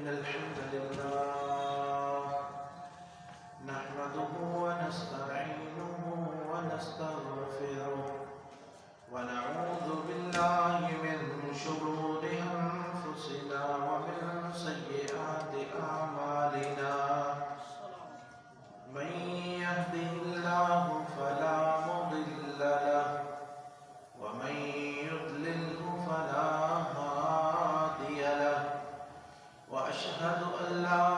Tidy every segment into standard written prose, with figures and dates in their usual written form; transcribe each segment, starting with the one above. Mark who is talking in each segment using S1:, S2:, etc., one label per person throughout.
S1: الحمد لله نحمده ونستعينه ونستغفره ونعوذ بالله من شرور أنفسنا ومن سيئات أعمالنا من يهده الله فلا مضل له ومن يضلله فلا هادي له وأشهد أن لا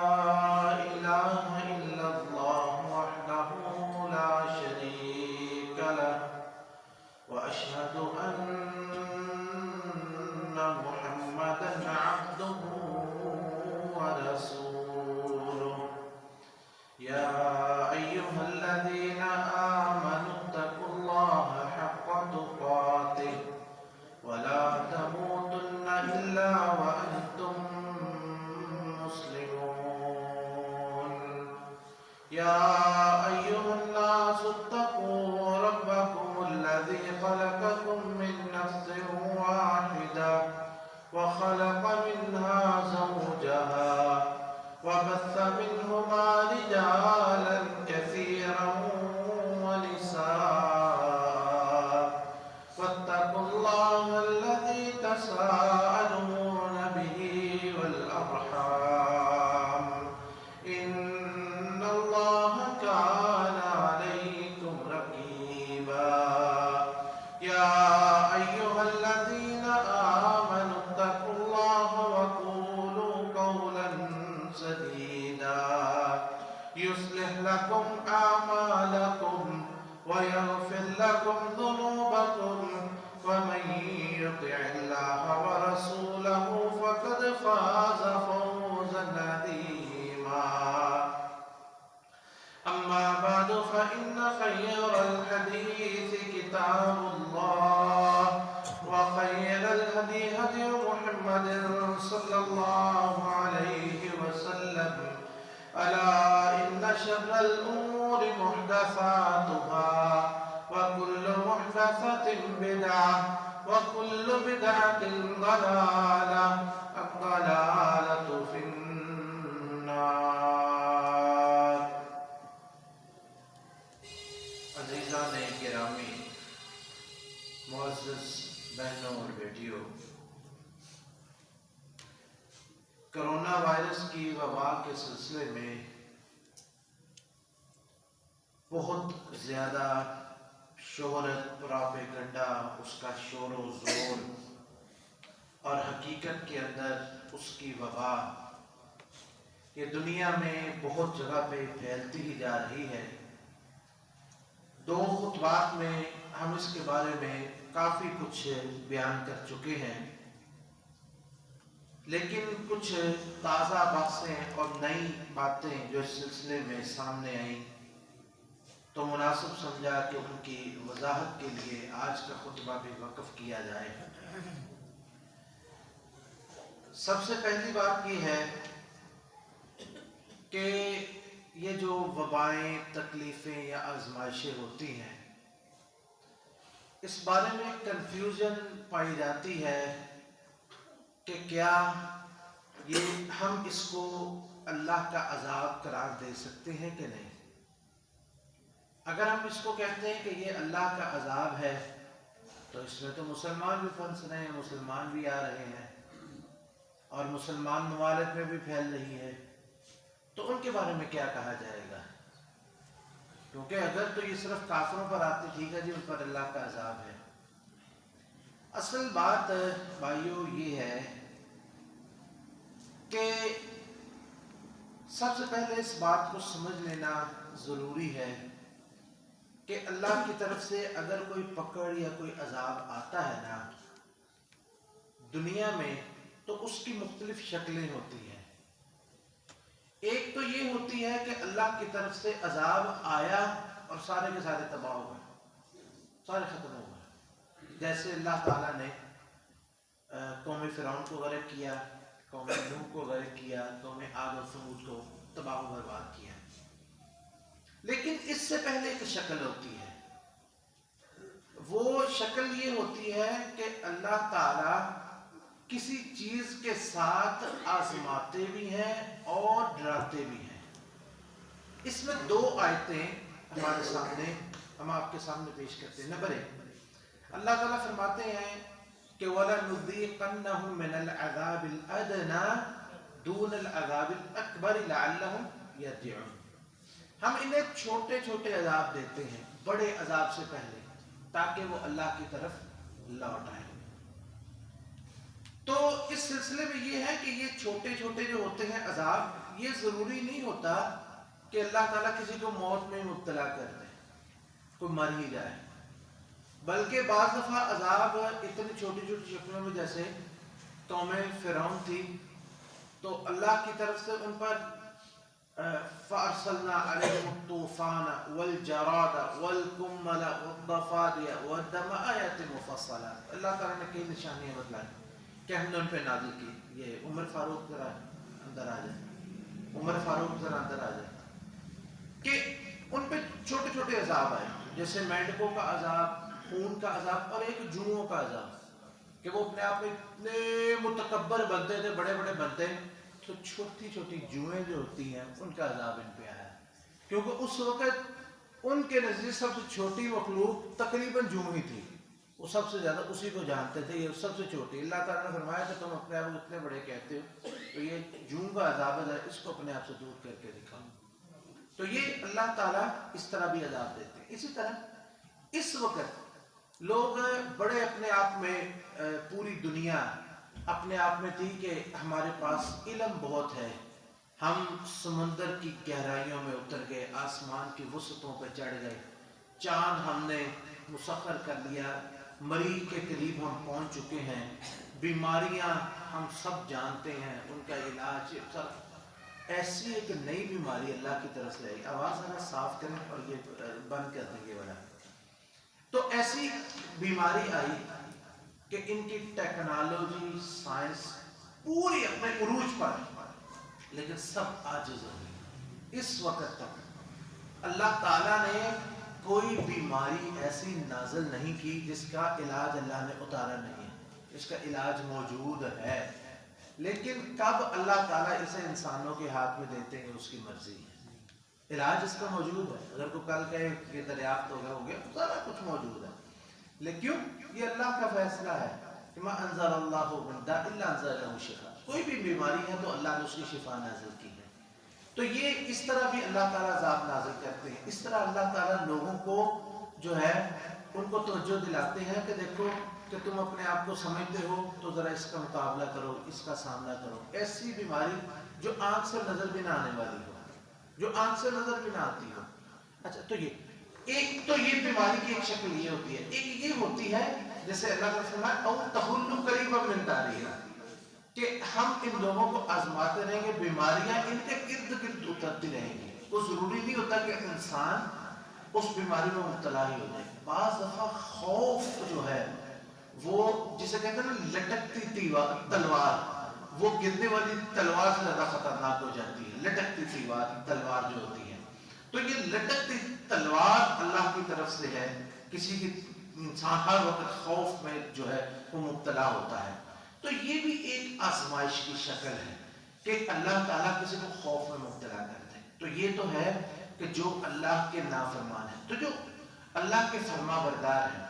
S1: إله إلا الله وحده لا شريك له وأشهد أن محمدا عبده ورسوله يا أيها الذين آمنوا اتقوا الله حق تقاته ولا تموتن إلا وأنتم مسلمون يا أيها الناس اتقوا ربكم الذي خلقكم من نفس واحدة وخلق منها زوجها وبث منهما رجالا كثيرا ونساء واتقوا الله الذي تساءلون به والأرحام إن الله كان عليكم رقيبا يا أيها الذين آمنوا اتقوا الله وقولوا قولا سديدا يصلح لكم أعمالكم ويغفر لكم ذنوبكم ومن يطع الله ورسوله فقد فاز فوزا عظيما أما بعد فإن خير الحديث كتاب الله وخير الهدي هدي محمد صلى الله عليه وسلم ألا إن شر الأمور محدثاتها وكل محدثة بدعة وكل بدعة ضلالة الضلالة في النار. عزیزان گرامی، معزز بہنوں اور بیٹیوں، کرونا وائرس کی وبا کے سلسلے میں بہت زیادہ شہرت، پراپیگنڈا، اس کا شور و زور اور حقیقت کے اندر اس کی وبا یہ دنیا میں بہت جگہ پہ پھیلتی ہی جا رہی ہے. 2 خطبات میں ہم اس کے بارے میں کافی کچھ بیان کر چکے ہیں، لیکن کچھ تازہ باتیں اور نئی باتیں جو اس سلسلے میں سامنے آئیں تو مناسب سمجھا کہ ان کی وضاحت کے لیے آج کا خطبہ بھی وقف کیا جائے. سب سے پہلی بات یہ ہے کہ یہ جو وبائیں، تکلیفیں یا آزمائشیں ہوتی ہیں، اس بارے میں کنفیوژن پائی جاتی ہے کہ کیا یہ ہم اس کو اللہ کا عذاب قرار دے سکتے ہیں کہ نہیں. اگر ہم اس کو کہتے ہیں کہ یہ اللہ کا عذاب ہے تو اس میں تو مسلمان بھی پھنس رہے ہیں، مسلمان بھی آ رہے ہیں اور مسلمان ممالک میں بھی پھیل رہی ہے، تو ان کے بارے میں کیا کہا جائے گا؟ کیونکہ اگر تو یہ صرف کافروں پر آتی، ٹھیک ہے جی، ان پر اللہ کا عذاب ہے. اصل بات بھائیو یہ ہے کہ سب سے پہلے اس بات کو سمجھ لینا ضروری ہے کہ اللہ کی طرف سے اگر کوئی پکڑ یا کوئی عذاب آتا ہے نا دنیا میں، تو اس کی مختلف شکلیں ہوتی ہیں. ایک تو یہ ہوتی ہے کہ اللہ کی طرف سے عذاب آیا اور سارے کے سارے تباہ ہو گئے، سارے ختم ہو گئے. جیسے اللہ تعالیٰ نے قوم فرعون کو غرق کیا، قوم نوح کو غرق کیا، قوم عاد و ثمود کو تباہ و برباد کیا. لیکن اس سے پہلے ایک شکل ہوتی ہے، وہ شکل یہ ہوتی ہے کہ اللہ تعالیٰ کسی چیز کے ساتھ آزماتے بھی ہیں اور ڈراتے بھی ہیں۔ اس میں دو آیتیں ہمارے سامنے، ہم آپ کے سامنے پیش کرتے ہیں۔ نمبر 1، اللہ تعالیٰ فرماتے ہیں کہ وَلَنُذِيقَنَّهُم مِّنَ الْعَذَابِ الْأَدْنَىٰ دُونَ الْعَذَابِ الْأَكْبَرِ لَعَلَّهُمْ يَرْجِعُونَ۔ ہم انہیں چھوٹے چھوٹے عذاب دیتے ہیں بڑے عذاب سے پہلے، تاکہ وہ اللہ کی طرف لوٹ آئیں۔ تو اس سلسلے میں یہ ہے کہ یہ چھوٹے چھوٹے جو ہوتے ہیں عذاب، یہ ضروری نہیں ہوتا کہ اللہ تعالیٰ کسی کو موت میں مبتلا کر دے، کوئی مر ہی جائے، بلکہ بعض دفعہ عذاب اتنی چھوٹی چھوٹی شکلوں میں، جیسے قوم فرعون تھی تو اللہ کی طرف سے ان پر فَأَرْسَلْنَا عَلَيْهِمُ الطُّوفَانَ وَالْجَرَادَ وَالْقُمَّلَ وَالضَّفَادِعَ وَالدَّمَ آیَاتٍ مُفَصَّلَاتٍ۔ اللہ تعالیٰ نے کئی نشانیاں بتلائیں کہ ہم نے ان پہ نازل کی۔ یہ عمر فاروق ذرا اندر آ جائے، عمر فاروق ذرا اندر آ جائے، کہ ان پہ چھوٹے چھوٹے عذاب آئے، جیسے مینڈکوں کا عذاب، خون کا عذاب، اور ایک جوؤں کا عذاب، کہ وہ اپنے آپ میں اتنے متکبر بنتے تھے، بڑے بڑے بنتے، تو چھوٹی چھوٹی جوئیں جو ہوتی ہیں ان کا عذاب ان پہ آیا، کیونکہ اس وقت ان کے نزدیک سب سے چھوٹی مخلوق تقریباً جوں ہی تھی، وہ سب سے زیادہ اسی کو جانتے تھے، یہ سب سے چھوٹی۔ اللہ تعالیٰ نے فرمایا کہ تم اپنے آپ کو اتنے بڑے کہتے ہو، تو یہ جوں کا عذاب ہے، اس کو اپنے آپ سے دور کر کے دکھاؤ۔ تو یہ اللہ تعالیٰ اس طرح بھی عذاب دیتے ہیں۔ اسی طرح اس وقت لوگ بڑے اپنے آپ میں، پوری دنیا اپنے آپ میں تھی کہ ہمارے پاس علم بہت ہے، ہم سمندر کی گہرائیوں میں اتر گئے، آسمان کی وسعتوں پہ چڑھ گئے، چاند ہم نے مسخر کر لیا، مریض کے قریب ہم پہنچ چکے ہیں، بیماریاں ہم سب جانتے ہیں، ان کا علاج سب۔ ایسی ایک نئی بیماری اللہ کی طرف سے آئی، آواز ذرا صاف کریں اور یہ بند کر دیں گے والا۔ تو ایسی بیماری آئی کہ ان کی ٹیکنالوجی، سائنس پوری اپنے عروج پر، لیکن سب عاجز ہو گئی۔ اس وقت تک اللہ تعالیٰ نے کوئی بیماری ایسی نازل نہیں کی جس کا علاج اللہ نے اتارا نہیں ہے، اس کا علاج موجود ہے، لیکن کب اللہ تعالیٰ اسے انسانوں کے ہاتھ میں دیتے ہیں اس کی مرضی ہے۔ علاج اس کا موجود ہے، اگر کوئی کل کہے کہ دریافت ہو گیا، سارا کچھ موجود ہے، لیکن یہ اللہ کا فیصلہ ہے کہ ما انزل اللہ من داء الا انزل له شفاء، کوئی بھی بیماری ہے تو اللہ نے اس کی شفا نازل کی ہے۔ تو یہ اس طرح بھی اللہ تعالیٰ عذاب نازل کرتے ہیں، اس طرح اللہ تعالیٰ لوگوں کو جو ہے ان کو توجہ دلاتے ہیں کہ دیکھو کہ تم اپنے آپ کو سمجھتے ہو تو ذرا اس کا مقابلہ کرو، اس کا سامنا کرو۔ ایسی بیماری جو آنکھ سے نظر بھی نہ آنے والی ہو، جو آنکھ سے نظر بھی نہ آتی ہو۔ اچھا، تو ایک تو یہ بیماری کی ایک شکل یہ ہوتی ہے، ایک یہ ہوتی ہے جیسے اللہ کا فرمایا او تحل قریبا من دارها، کہ ہم ان لوگوں کو آزماتے رہیں گے، بیماریاں ان کے ارد گرد اترتی رہیں گی۔ وہ ضروری نہیں ہوتا کہ انسان اس بیماری میں مبتلا ہی ہو جائے۔ بعض دفعہ خوف جو ہے وہ جسے کہتے ہیں نا لٹکتی تلوار، وہ گرنے والی تلوار سے زیادہ خطرناک ہو جاتی ہے، لٹکتی تلوار جو ہوتی ہے۔ تو یہ لٹکتی تلوار اللہ کی طرف سے ہے، کسی کی انسان ہر وقت خوف میں جو ہے وہ مبتلا ہوتا ہے۔ تو یہ بھی ایک آزمائش کی شکل ہے کہ اللہ تعالیٰ کسی کو خوف میں مبتلا کرتے ہیں۔ تو یہ تو ہے کہ جو اللہ کے نافرمان ہیں، تو جو اللہ کے فرما بردار ہیں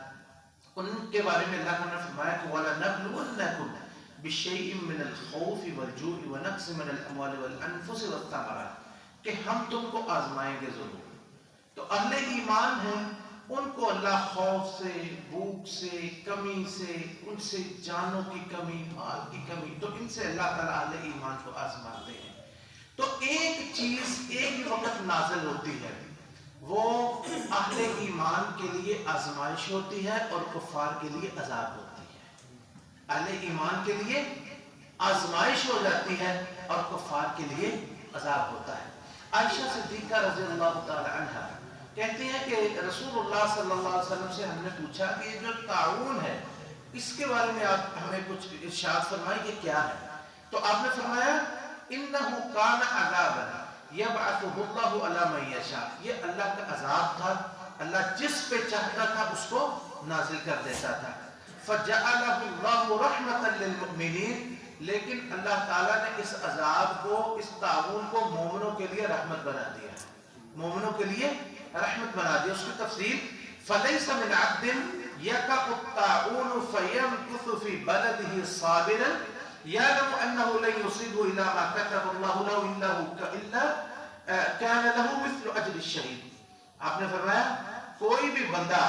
S1: ان کے بارے میں اللہ نے فرمایا کہ وَلَنَبْلُوَنَّكُمْ بِشَيْءٍ مِّنَ الْخَوْفِ وَالْجُوعِ وَنَقْصٍ مِّنَ الْأَمْوَالِ وَالْأَنفُسِ وَالثَّمَرَاتِ، کہ ہم تم کو آزمائیں گے ضرور۔ تو اہل ایمان ہیں، ان کو اللہ خوف سے، بھوک سے، کمی سے، ان سے جانوں کی کمی، مال کی کمی، تو ان سے اللہ تعالیٰ اہل ایمان کو آزماتے ہیں۔ تو ایک چیز ایک وقت نازل ہوتی ہے، وہ اہل ایمان کے لیے آزمائش ہوتی ہے اور کفار کے لیے عذاب ہوتی ہے۔ اہل ایمان کے لیے آزمائش ہو جاتی ہے اور کفار کے لیے عذاب ہوتا ہے۔ عائشہ صدیقہ رضی اللہ تعالی عنہ کہتے ہیں کہ رسول اللہ صلی اللہ علیہ وسلم سے ہم نے پوچھا کہ یہ جو طاعون ہے اس کے بارے میں آپ ہمیں کچھ ارشاد فرمائیں کہ کیا ہے؟ تو آپ نے فرمایا انہ کان عذابا یبعثہ اللہ علی من یشاء، یہ اللہ کا عذاب تھا، اللہ جس پہ چاہتا تھا اس کو نازل کر دیتا تھا۔ فَجَعَلَهُ اللَّهُ رَحْمَةً لِّلْمُؤْمِنِينَ، لیکن اللہ تعالیٰ نے اس عذاب کو، اس تعاون کو مومنوں کے لیے رحمت بنا دیا، مومنوں کے لیے رحمت بنا دیا۔ اس کی تفصیل فَلَيْسَ مِنْ عَبْدٍ يَقَعُ الطَّاعُونُ فَيَمْكُثُ فِي بَلَدِهِ صَابِرًا يَعْلَمُ أَنَّهُ لَن يُصِيبَهُ إِلَّا مَا كَتَبَ اللَّهُ لَهُ إِلَّا كَانَ لَهُ مِثْلُ أَجْرِ الشَّهِيدِ۔ آپ نے فرمایا کوئی بھی بندہ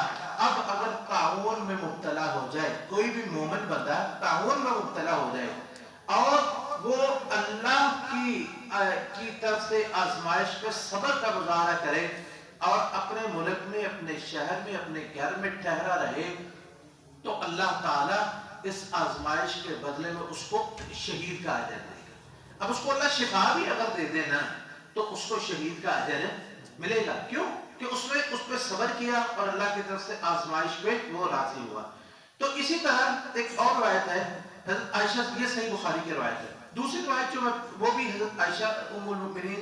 S1: اب اگر تعاون میں مبتلا ہو جائے، کوئی بھی مومن بندہ تعاون میں مبتلا ہو جائے اور وہ اللہ کی طرف سے آزمائش پہ صبر کا مظاہرہ کرے اور اپنے ملک میں، اپنے شہر میں، اپنے گھر میں ٹھہرا رہے، تو اللہ تعالیٰ اس آزمائش کے بدلے میں اس کو شہید کا اجر دے گا۔ اب اس کو اللہ شفا بھی اگر دے دے نا تو اس کو شہید کا اجر ملے گا۔ کیوں؟ کہ اس نے اس پہ صبر کیا اور اللہ کی طرف سے آزمائش پہ وہ راضی ہوا۔ تو اسی طرح ایک اور روایت ہے حضرت عائشہ، یہ صحیح بخاری کی روایت ہے۔ دوسری روایت جو وہ بھی حضرت عائشہ ام المؤمنین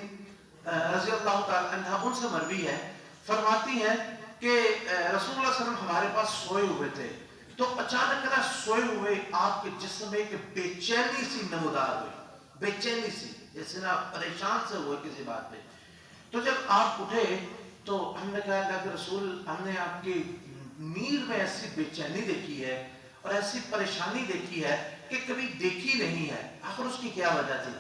S1: رضی اللہ تعالی عنہ ان سے مروی ہے، فرماتی ہیں کہ رسول اللہ صلی اللہ علیہ وسلم ہمارے پاس سوئے ہوئے تھے، تو اچانک نہ سوئے ہوئے آپ کے جسم میں ایک بے چینی سی نمودار ہوئی، بے چینی سی، جیسے نہ پریشان سے ہوئے کسی بات پہ۔ تو جب آپ اٹھے تو ہم نے کہا اللہ کے رسول، ہم نے آپ کی نیند میں ایسی بے چینی دیکھی ہے اور ایسی پریشانی دیکھی ہے کہ کبھی دیکھی نہیں ہے، آخر اس کی کیا وجہ تھی؟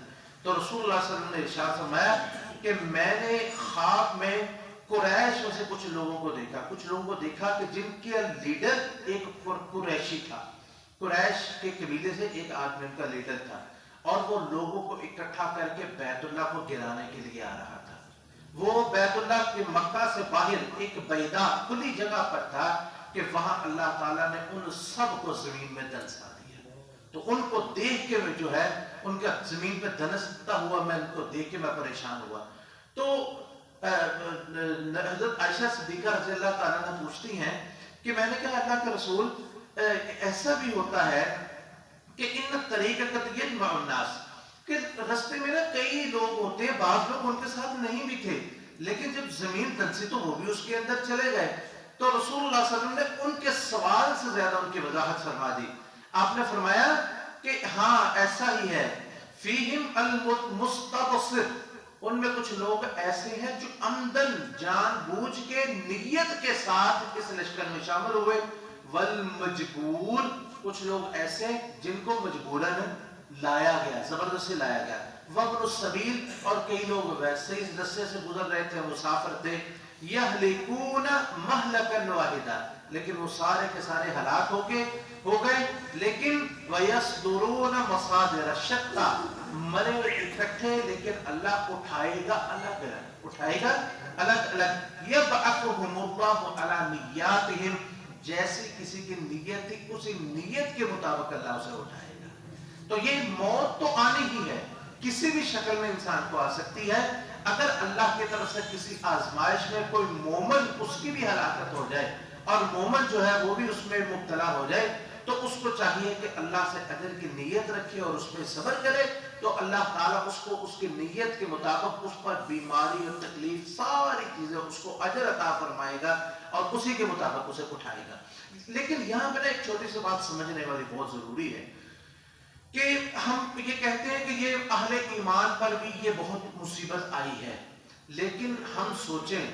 S1: تو رسول اللہ صلی اللہ علیہ وسلم نے ارشاد فرمایا کہ میں نے خواب میں قریش میں سے کچھ لوگوں کو دیکھا، کچھ لوگوں کو دیکھا کہ جن کے لیڈر ایک قریشی تھا، قریش کے قبیلے سے ایک آدمی ان کا لیڈر تھا، اور وہ لوگوں کو اکٹھا کر کے بیت اللہ کو گرانے کے لیے آ رہا تھا۔ وہ بیت اللہ کے مکہ سے باہر ایک بیضا کھلی جگہ پر تھا کہ وہاں اللہ تعالیٰ نے ان سب کو زمین میں دنسا دیا۔ تو ان کو دیکھ کے میں جو ہے ان کا زمین پہ دنستا ہوا میں ان کو دیکھ کے میں پریشان ہوا۔ تو حضرت عائشہ صدیقہ رضی اللہ تعالیٰ عنہ پوچھتی ہیں کہ میں نے کہا اللہ کے رسول ایسا بھی ہوتا ہے کہ ان طریقہ قد یجمع الناس، کہ رستے میں نا کئی لوگ ہوتے ہیں، بعض لوگ ان کے ساتھ نہیں بھی تھے، لیکن جب زمین دنسی تو وہ بھی اس کے اندر چلے گئے۔ تو رسول اللہ صلی اللہ علیہ وسلم نے ان کے سوال سے زیادہ ان کی وضاحت فرما دی۔ آپ نے فرمایا کہ ہاں ایسا ہی ہے، فیہم المستبصر، ان میں کچھ لوگ ایسے ہیں جو عمدن جان بوجھ کے نیت کے ساتھ اس لشکر میں شامل ہوئے، والمجبور، کچھ لوگ ایسے جن کو مجبوراً لایا گیا، زبردستی لایا گیا، وابن السبیل، اور کئی لوگ ویسے ہی اس رستے سے گزر رہے تھے، مسافر تھے، یہلکون مہلکا واحدا، لیکن وہ سارے کے سارے ہلاک ہو گئے، لیکن ویصدرون مصادر شتى، مرے اکٹھے لیکن اللہ اٹھائے گا الگ الگ، اٹھائے گا الگ الگ، یبعثهم اللہ علی نیاتہم، جیسی کسی کی نیت تھی اسی نیت کے مطابق اللہ اسے اٹھائے گا۔ تو یہ موت تو آنی ہی ہے، کسی بھی شکل میں انسان کو آ سکتی ہے۔ اگر اللہ کی طرف سے کسی آزمائش میں کوئی مومن اس کی بھی ہلاکت ہو جائے اور مومن جو ہے وہ بھی اس میں مبتلا ہو جائے، تو اس کو چاہیے کہ اللہ سے اجر کی نیت رکھے اور اس پہ صبر کرے، تو اللہ تعالیٰ اس کو اس کی نیت کے مطابق اس پر بیماری اور تکلیف ساری چیزیں اس کو اجر عطا فرمائے گا اور اسی کے مطابق اسے اٹھائے گا۔ لیکن یہاں پر ایک چھوٹی سی بات سمجھنے والی بہت ضروری ہے کہ ہم یہ کہتے ہیں کہ یہ اہل ایمان پر بھی یہ بہت مصیبت آئی ہے، لیکن ہم سوچیں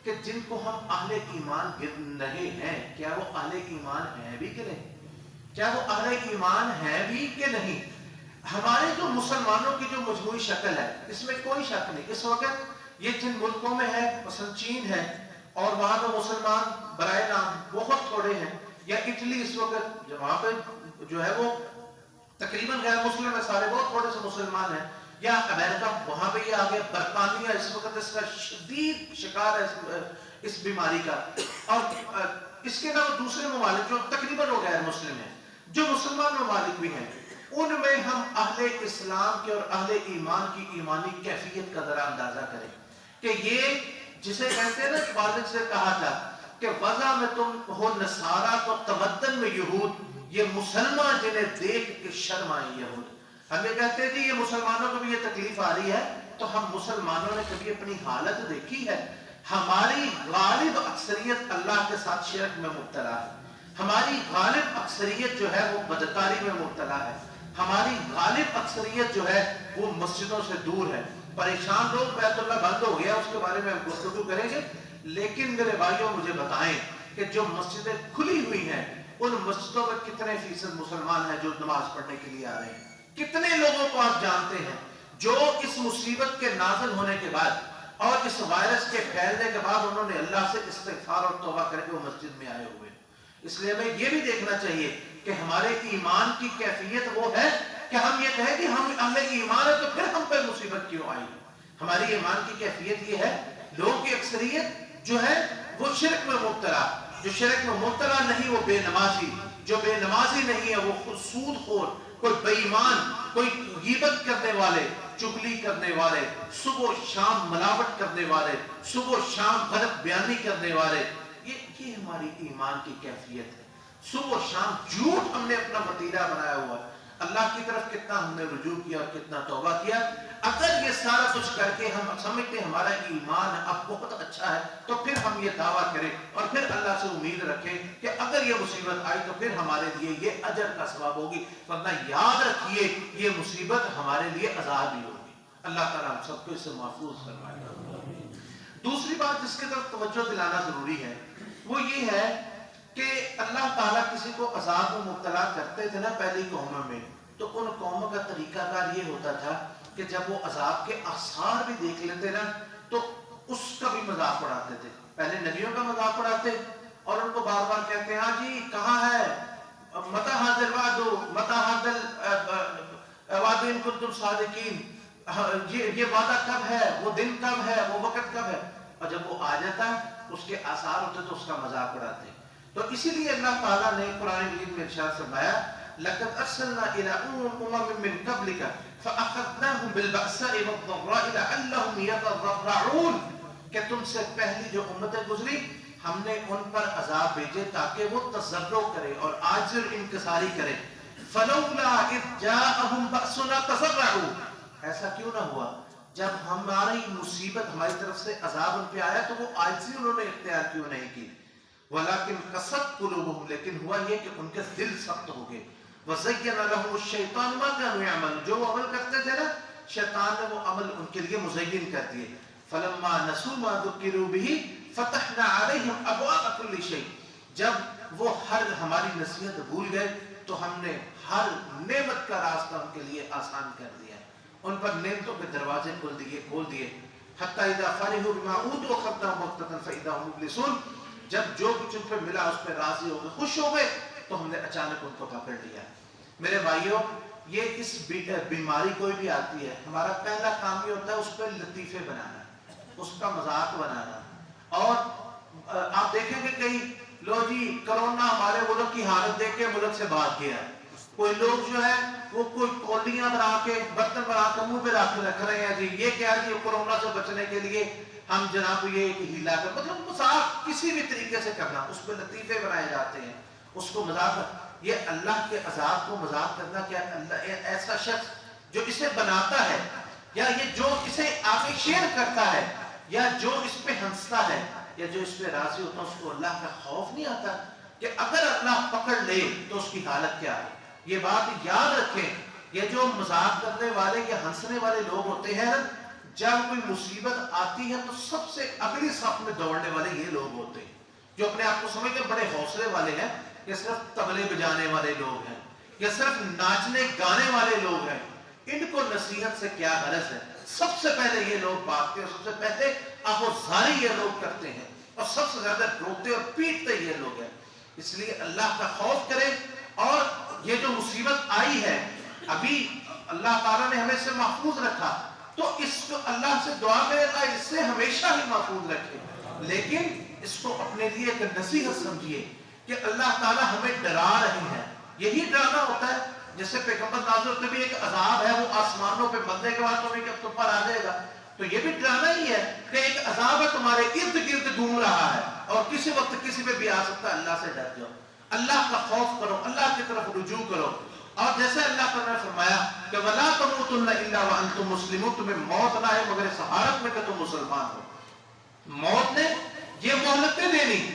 S1: کہ جن کو ہم اہل ایمان گر رہے ہیں، کیا وہ اہل ایمان ہیں بھی کہ نہیں؟ کیا وہ اہل ایمان ہیں بھی کہ نہیں؟ ہمارے جو مسلمانوں کی جو مجموعی شکل ہے اس میں کوئی شک نہیں، اس وقت یہ جن ملکوں میں ہے، مثلا چین ہے اور وہاں پہ مسلمان برائے نام بہت تھوڑے ہیں، یا اٹلی اس وقت وہاں پہ جو ہے وہ تقریباً غیر مسلم ہے، سارے بہت تھوڑے سے مسلمان ہیں، یا امریکہ وہاں پہ یہ آگے، برطانیہ اس وقت اس کا شدید شکار ہے اس بیماری کا، اور اس کے علاوہ دوسرے ممالک جو تقریباً وہ غیر مسلم ہیں، جو مسلمان ممالک بھی ہیں، ان میں ہم اہل اسلام کے اور اہل ایمان کی ایمانی کیفیت کا ذرا اندازہ کریں کہ یہ جسے کہتے ہیں نا، والد سے کہا تھا کہ وضع میں تم ہو نصارہ تو تمدن میں یہود، یہ مسلمان جنہیں دیکھ کے شرم آئی یہود۔ ہم یہ کہتے ہیں کہ یہ مسلمانوں کو بھی یہ تکلیف آ رہی ہے، تو ہم مسلمانوں نے کبھی اپنی حالت دیکھی ہے؟ ہماری غالب اکثریت اللہ کے ساتھ شرک میں مبتلا ہے، ہماری غالب اکثریت جو ہے وہ بدکاری میں مبتلا ہے، ہماری غالب اکثریت جو ہے وہ مسجدوں سے دور ہے۔ پریشان لوگ، بیت اللہ بند ہو گیا، اس کے بارے میں ہم گفتگو کریں گے، لیکن میرے بھائیوں مجھے بتائیں کہ جو مسجدیں کھلی ہوئی ہیں ان مسجدوں میں کتنے فیصد مسلمان ہیں جو نماز پڑھنے کے لیے آ رہے ہیں؟ کتنے لوگوں کو آپ جانتے ہیں جو اس مصیبت کے نازل ہونے کے بعد اور اس وائرس کے پھیلنے کے بعد انہوں نے اللہ سے استغفار اور توبہ کر کے وہ مسجد میں آئے ہوئے؟ اس لیے ہمیں یہ بھی دیکھنا چاہیے کہ ہمارے ایمان کی کیفیت وہ ہے کہ ہم یہ کہیں کہ ہمیں ایمان ہے تو پھر ہم پہ مصیبت کیوں آئی؟ ہماری ایمان کی کیفیت یہ ہے، لوگوں کی اکثریت جو ہے وہ شرک میں مبتلا، جو شرک میں مبتلا نہیں وہ بے نمازی، جو بے نمازی نہیں ہے وہ سود خور، کوئی بے ایمان، کوئی غیبت کرنے والے، چغلی کرنے والے، صبح و شام ملاوٹ کرنے والے، صبح و شام غلط بیانی کرنے والے، یہ ہماری ایمان کی کیفیت ہے۔ صبح و شام جھوٹ ہم نے اپنا وتیرہ بنایا ہوا ہے۔ اللہ کی طرف کتنا ہم نے رجوع کیا اور کتنا توبہ کیا؟ اگر یہ سارا کچھ کر کے ہم سمجھتے ہیں ہمارا ایمان اب بہت اچھا ہے تو پھر ہم یہ دعویٰ کریں اور پھر اللہ سے امید رکھیں کہ اگر یہ مصیبت آئی تو پھر ہمارے لیے یہ اجر کا ثواب ہوگی، ورنہ یاد رکھیے یہ مصیبت ہمارے لیے عذاب ہی ہوگی۔ اللہ تعالیٰ ہم سب کو اس سے محفوظ فرمائے۔ دوسری بات جس کی طرف توجہ دلانا ضروری ہے وہ یہ ہے کہ اللہ تعالیٰ کسی کو عذاب میں مبتلا کرتے تھے نا پہلی قوموں میں، تو ان قوموں کا طریقہ کار یہ ہوتا تھا کہ جب وہ عذاب کے آثار بھی دیکھ لیتے نا تو اس کا بھی مذاق اڑاتے تھے۔ پہلے نبیوں کا مذاق اڑاتے اور ان کو بار بار کہتے ہیں ہاں جی کہاں ہے متی ھذا الوعد متی ھذا الوعد ان کنتم صادقین، یہ وعدہ کب ہے، وہ دن کب ہے، وہ وقت کب ہے؟ اور جب وہ آ جاتا ہے اس کے آثار ہوتے تو اس کا مذاق اڑاتے ہیں۔ تو اسی لیے اللہ تعالیٰ نے قرآن مجید میں ارشاد فرمایا لَقَدْ أَرْسَلْنَا إِلَىٰ أُمَمٍ مِّن قَبْلِكَ فَأَخَذْنَاهُمْ بِالْبَأْسَاءِ وَالضَّرَّاءِ لَعَلَّهُمْ يَتَضَرَّعُونَ کہ تم سے پہلی جو امتیں گزری ہم نے ان پر عذاب بھیجے تاکہ وہ تضرع کرے اور عاجز اور انکساری کرے۔ فَلَوْلَا إِذْ جَاءَهُمْ بَأْسُنَا تَضَرَّعُوا، ایسا کیوں نہ ہوا جب ہماری مصیبت ہماری طرف سے عذاب ان پہ آیا تو وہ عاجزی انہوں نے اختیار کیوں نہیں کی؟ وَلَكِنْ قَسَتْ قُلُوبُهُمْ، لیکن ہوا یہ کہ ان کے دل سخت ہو گئے۔ وَزَيَّنَ لَهُمُ الشَّيْطَانُ مَا كَانُوا يَعْمَلُونَ، جو وہ عمل کرتے تھے نا شیطان نے وہ عمل ان کے لیے مزین کر دیے۔ فَلَمَّا نَسُوا مَا ذُكِّرُوا بِهِ فَتَحْنَا عَلَيْهِمْ أَبْوَابَ كُلِّ شَيْءٍ، جب وہ ہر ہماری نصیحت بھول گئے تو ہم نے ہر نعمت کا راستہ ان کے لیے آسان کر دیا، ان پر نعمتوں کے دروازے کھول دیے۔ حَتَّى إِذَا فَرِحُوا بِمَا أُوتُوا أَخَذْنَاهُم بَغْتَةً فَإِذَا هُمْ مُبْلِسُونَ، جب جو کچھ ان پہ ملا اس پہ راضی ہو گئے، خوش ہو گئے تو ہم نے اچانک ان کو پکڑ لیا۔ میرے بھائیوں یہ اس بیماری کوئی بھی آتی ہے ہمارا پہلا کام یہ ہوتا ہے اس پہ لطیفے بنانا، اس کا مذاق بنانا۔ اور آپ دیکھیں کہ کئی لو جی کرونا ہمارے ملک کی حالت دیکھ کے ملک سے بھاگ گیا، کوئی لوگ جو ہے وہ کوئی کولڈیاں بنا کے برتن بنا کے منہ پہ رکھ رہے ہیں، جی یہ کیا جی کورونا سے بچنے کے لیے ہم جناب یہ ہیلا کر، مطلب مذاق کسی بھی طریقے سے کرنا، اس پہ لطیفے بنائے جاتے ہیں، اس کو مذاق۔ یہ اللہ کے عذاب کو مذاق کرنا، کیا اللہ ایسا شخص جو اسے بناتا ہے یا یہ جو اسے آگے شیئر کرتا ہے یا جو اس پہ ہنستا ہے یا جو اس پہ راضی ہوتا ہے اس کو اللہ کا خوف نہیں آتا کہ اگر اللہ پکڑ لے تو اس کی حالت کیا ہے؟ یہ بات یاد رکھیں، یہ جو مذاق کرنے والے یا ہنسنے والے لوگ ہوتے ہیں جب کوئی مصیبت آتی ہے تو سب سے اگلی صف میں دوڑنے والے یہ لوگ ہوتے ہیں جو اپنے آپ کو سمجھتے بڑے حوصلے والے ہیں، یا صرف طبلے بجانے والے لوگ ہیں یا صرف ناچنے گانے والے لوگ ہیں، ان کو نصیحت سے کیا غرض ہے؟ سب سے پہلے یہ لوگ بھاگتے ہیں، سب سے پہلے آہوزاری یہ لوگ کرتے ہیں اور سب سے زیادہ روتے اور پیٹتے یہ لوگ ہیں۔ اس لیے اللہ کا خوف کریں، اور یہ جو مصیبت آئی ہے ابھی اللہ تعالیٰ نے ہمیں سے محفوظ رکھا تو اس کو اللہ سے دعا کرے گا اس سے ہمیشہ ہی محفوظ رکھے، لیکن اس کو اپنے لیے ایک نصیحت سمجھیے کہ اللہ تعالیٰ ہمیں ڈرا رہے ہیں۔ یہی ڈرانا ہوتا ہے، جیسے پیغمبر نازل ہوتے بھی ایک عذاب ہے وہ آسمانوں پہ بندے کے بعد تمہیں کہ تم پر آ جائے گا، تو یہ بھی ڈرانا ہی ہے کہ ایک عذاب ہے تمہارے ارد گرد گھوم رہا ہے اور کسی وقت کسی پہ بھی آ سکتا ہے۔ اللہ سے ڈر جاؤ، اللہ کا خوف کرو، اللہ کی طرف رجوع کرو، اور جیسے اللہ تعالیٰ نے فرمایا کہ وَلَا تَمُوتُنَّ إِلَّا وَأَنْتُمْ مُسْلِمُونَ، تمہیں موت نہ ہے مگر اس حالت میں کہ تم مسلمان ہو۔ موت نے یہ مہلت نہیں دینی